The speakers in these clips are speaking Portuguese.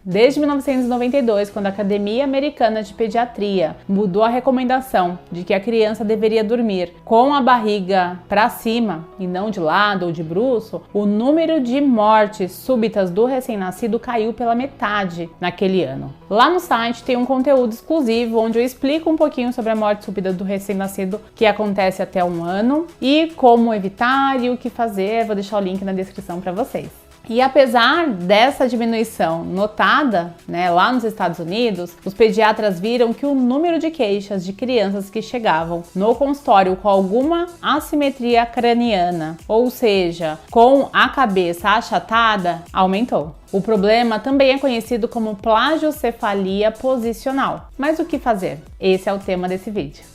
desde 1992, quando a Academia Americana de Pediatria mudou a recomendação de que a criança deveria dormir com a barriga para cima e não de lado ou de bruço, o número de mortes súbitas do recém-nascido caiu pela metade naquele ano. Lá no site tem um conteúdo exclusivo onde eu explico um pouquinho sobre a morte súbita do recém-nascido que acontece até 1 ano e como evitar e o que fazer. Vou deixar o link na descrição para vocês. E apesar dessa diminuição notada, lá nos Estados Unidos, os pediatras viram que o número de queixas de crianças que chegavam no consultório com alguma assimetria craniana, ou seja, com a cabeça achatada, aumentou. O problema também é conhecido como plagiocefalia posicional. Mas o que fazer? Esse é o tema desse vídeo.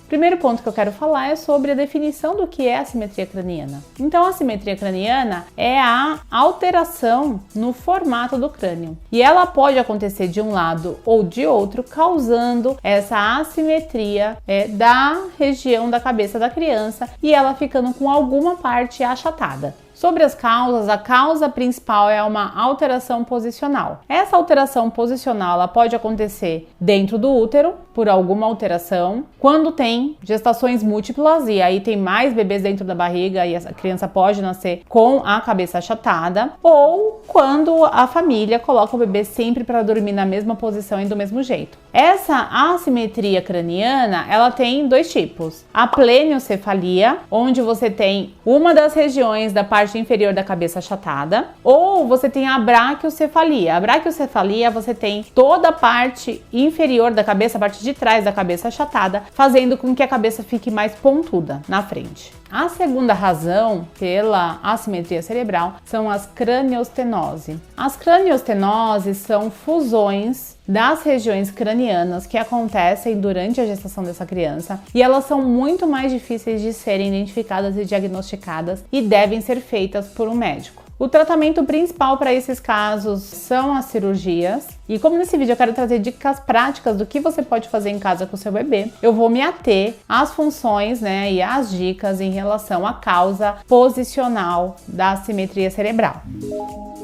Primeiro ponto que eu quero falar é sobre a definição do que é assimetria craniana. Então, a assimetria craniana é a alteração no formato do crânio. E ela pode acontecer de um lado ou de outro, causando essa assimetria da região da cabeça da criança e ela ficando com alguma parte achatada. Sobre as causas, a causa principal é uma alteração posicional. Essa alteração posicional ela pode acontecer dentro do útero, por alguma alteração, quando tem gestações múltiplas e aí tem mais bebês dentro da barriga e a criança pode nascer com a cabeça achatada, ou quando a família coloca o bebê sempre para dormir na mesma posição e do mesmo jeito. Essa assimetria craniana, ela tem 2 tipos. A pleniocefalia, onde você tem uma das regiões da parte inferior da cabeça achatada, ou você tem a brachiocefalia. A brachiocefalia, você tem toda a parte inferior da cabeça, a parte de trás da cabeça achatada, fazendo com que a cabeça fique mais pontuda na frente. A segunda razão pela assimetria cerebral são as craniostenose. As craniostenoses são fusões das regiões cranianas que acontecem durante a gestação dessa criança e elas são muito mais difíceis de serem identificadas e diagnosticadas e devem ser feitas por um médico. O tratamento principal para esses casos são as cirurgias. E como nesse vídeo eu quero trazer dicas práticas do que você pode fazer em casa com o seu bebê, eu vou me ater às funções, e às dicas em relação à causa posicional da assimetria cerebral.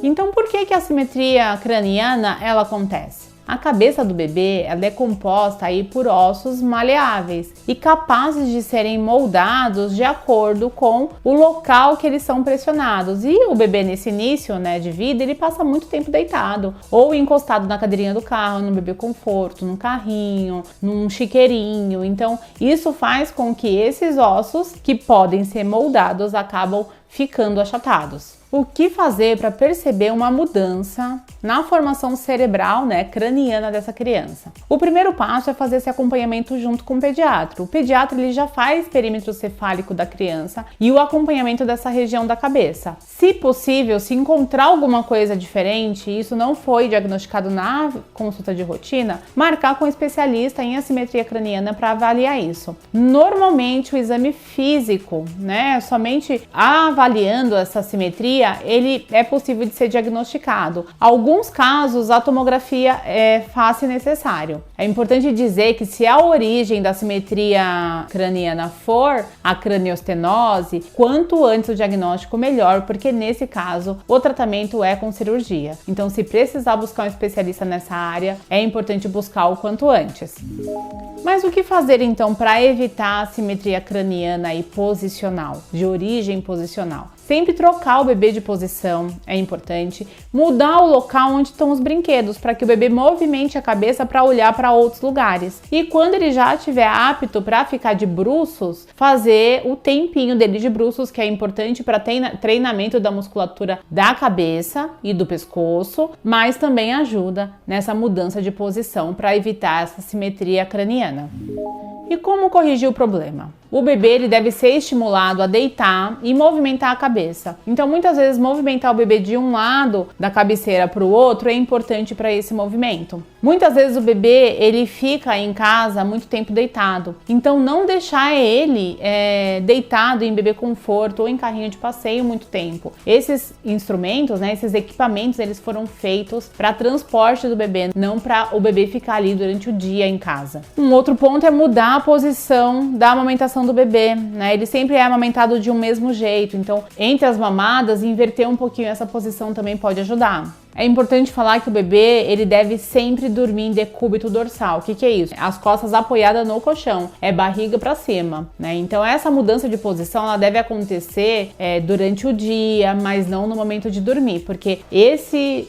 Então, por que a assimetria craniana ela acontece? A cabeça do bebê ela é composta por ossos maleáveis e capazes de serem moldados de acordo com o local que eles são pressionados. E o bebê nesse início de vida, ele passa muito tempo deitado ou encostado na cadeirinha do carro, no bebê conforto, num carrinho, num chiqueirinho. Então isso faz com que esses ossos que podem ser moldados acabam ficando achatados. O que fazer para perceber uma mudança na formação cerebral, craniana dessa criança? O primeiro passo é fazer esse acompanhamento junto com o pediatra. O pediatra ele já faz perímetro cefálico da criança e o acompanhamento dessa região da cabeça. Se possível, se encontrar alguma coisa diferente, isso não foi diagnosticado na consulta de rotina, marcar com um especialista em assimetria craniana para avaliar isso. Normalmente o exame físico, somente avaliando essa assimetria, ele é possível de ser diagnosticado. Alguns casos, a tomografia é fácil e necessário. É importante dizer que se a origem da assimetria craniana for a craniostenose, quanto antes o diagnóstico, melhor, porque nesse caso, o tratamento é com cirurgia. Então, se precisar buscar um especialista nessa área, é importante buscar o quanto antes. Mas o que fazer, então, para evitar a assimetria craniana e posicional, de origem posicional? Sempre trocar o bebê de posição é importante, mudar o local onde estão os brinquedos para que o bebê movimente a cabeça para olhar para outros lugares. E quando ele já estiver apto para ficar de bruços, fazer o tempinho dele de bruços, que é importante para treinamento da musculatura da cabeça e do pescoço, mas também ajuda nessa mudança de posição para evitar essa simetria craniana. E como corrigir o problema? O bebê ele deve ser estimulado a deitar e movimentar a cabeça. Então, muitas vezes, movimentar o bebê de um lado da cabeceira para o outro é importante para esse movimento. Muitas vezes o bebê ele fica em casa muito tempo deitado. Então, não deixar ele deitado em bebê conforto ou em carrinho de passeio muito tempo. Esses instrumentos, esses equipamentos, eles foram feitos para transporte do bebê, não para o bebê ficar ali durante o dia em casa. Um outro ponto é mudar a posição da amamentação posição do bebê, né? Ele sempre é amamentado de um mesmo jeito, então entre as mamadas, inverter um pouquinho essa posição também pode ajudar. É importante falar que o bebê, ele deve sempre dormir em decúbito dorsal. O que é isso? As costas apoiadas no colchão, é barriga para cima, né? Então essa mudança de posição, ela deve acontecer durante o dia, mas não no momento de dormir, porque esse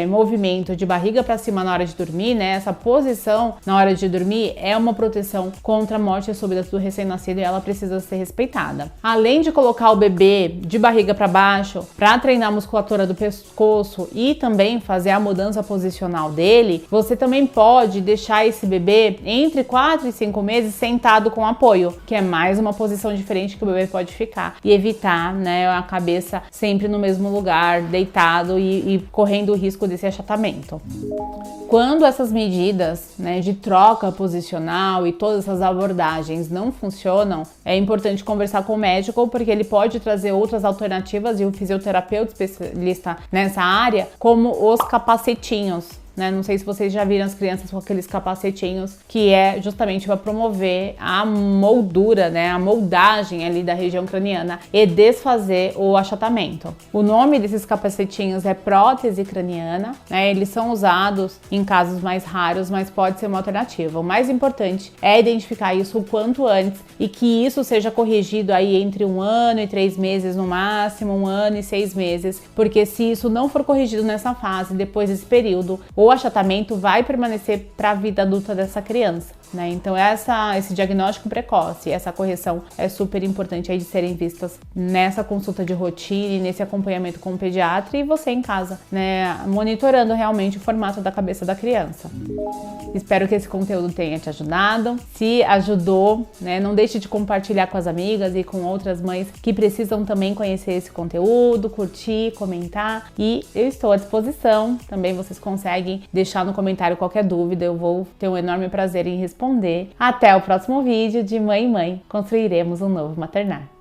movimento de barriga para cima na hora de dormir, né? Essa posição na hora de dormir é uma proteção contra a morte súbita do recém-nascido e ela precisa ser respeitada. Além de colocar o bebê de barriga para baixo, para treinar a musculatura do pescoço e também fazer a mudança posicional dele, você também pode deixar esse bebê entre 4 e 5 meses sentado com apoio, que é mais uma posição diferente que o bebê pode ficar, e evitar, né, a cabeça sempre no mesmo lugar, deitado e correndo o risco desse achatamento. Quando essas medidas, né, de troca posicional e todas essas abordagens não funcionam, é importante conversar com o médico, porque ele pode trazer outras alternativas, e o fisioterapeuta especialista nessa área, como os capacetinhos. Não sei se vocês já viram as crianças com aqueles capacetinhos, que é justamente para promover a moldura, né, a moldagem ali da região craniana e desfazer o achatamento. O nome desses capacetinhos é prótese craniana, né? Eles são usados em casos mais raros, mas pode ser uma alternativa. O mais importante é identificar isso o quanto antes e que isso seja corrigido aí entre 1 ano e 3 meses no máximo, 1 ano e 6 meses, porque se isso não for corrigido nessa fase, depois desse período, o achatamento vai permanecer para a vida adulta dessa criança, né? Então esse diagnóstico precoce, essa correção é super importante aí de serem vistas nessa consulta de rotina e nesse acompanhamento com o pediatra e você em casa, né, monitorando realmente o formato da cabeça da criança. Espero que esse conteúdo tenha te ajudado. Se ajudou, né, não deixe de compartilhar com as amigas e com outras mães que precisam também conhecer esse conteúdo, curtir, comentar, e eu estou à disposição. Também vocês conseguem deixar no comentário qualquer dúvida, eu vou ter um enorme prazer em responder. Até o próximo vídeo de Mãe e Mãe, construiremos um novo maternar.